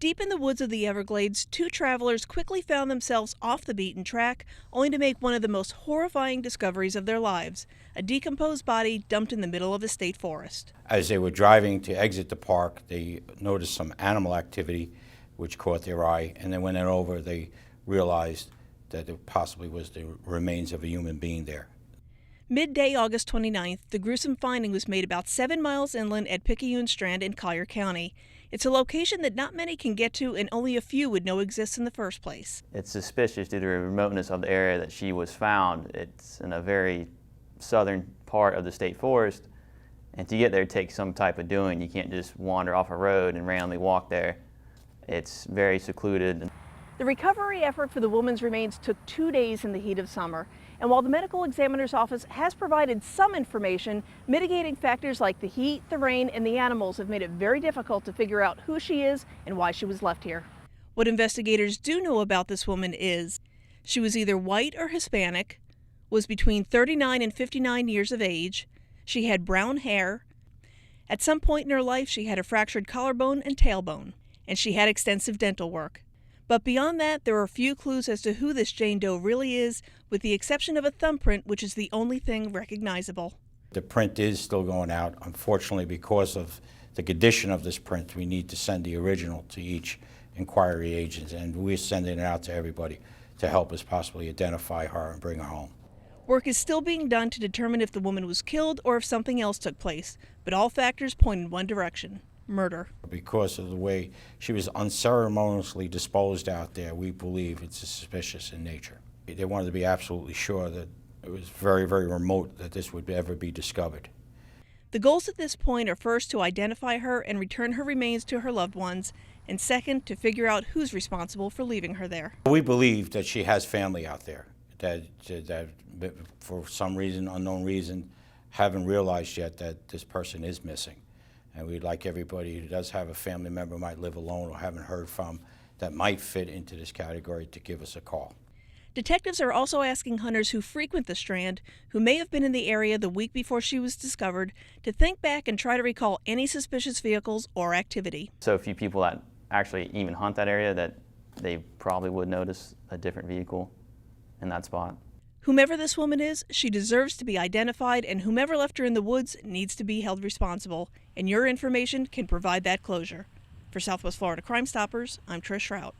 Deep in the woods of the Everglades, two travelers quickly found themselves off the beaten track, only to make one of the most horrifying discoveries of their lives: a decomposed body dumped in the middle of a state forest. As they were driving to exit the park, they noticed some animal activity which caught their eye, and then when they went over, they realized that it possibly was the remains of a human being there. Midday, August 29th, the gruesome finding was made about 7 miles inland at Picayune Strand in Collier County. It's a location that not many can get to and only a few would know exists in the first place. It's suspicious due to the remoteness of the area that she was found. It's in a very southern part of the state forest, and to get there takes some type of doing. You can't just wander off a road and randomly walk there. It's very secluded. The recovery effort for the woman's remains took 2 days in the heat of summer. And while the medical examiner's office has provided some information, mitigating factors like the heat, the rain, and the animals have made it very difficult to figure out who she is and why she was left here. What investigators do know about this woman is she was either white or Hispanic, was between 39 and 59 years of age, she had brown hair, at some point in her life she had a fractured collarbone and tailbone, and she had extensive dental work. But beyond that, there are few clues as to who this Jane Doe really is, with the exception of a thumbprint, which is the only thing recognizable. The print is still going out. Unfortunately, because of the condition of this print, we need to send the original to each inquiry agent, and we're sending it out to everybody to help us possibly identify her and bring her home. Work is still being done to determine if the woman was killed or if something else took place, but all factors point in one direction: murder. Because of the way she was unceremoniously disposed out there, we believe it's suspicious in nature. They wanted to be absolutely sure that it was very, very remote that this would ever be discovered. The goals at this point are first to identify her and return her remains to her loved ones, and second, to figure out who's responsible for leaving her there. We believe that she has family out there that for some reason, unknown reason, haven't realized yet that this person is missing. And we'd like everybody who does have a family member, might live alone or haven't heard from, that might fit into this category, to give us a call. Detectives are also asking hunters who frequent the Strand, who may have been in the area the week before she was discovered, to think back and try to recall any suspicious vehicles or activity. So few people that actually even hunt that area that they probably would notice a different vehicle in that spot. Whomever this woman is, she deserves to be identified, and whomever left her in the woods needs to be held responsible, and your information can provide that closure. For Southwest Florida Crime Stoppers, I'm Trish Rout.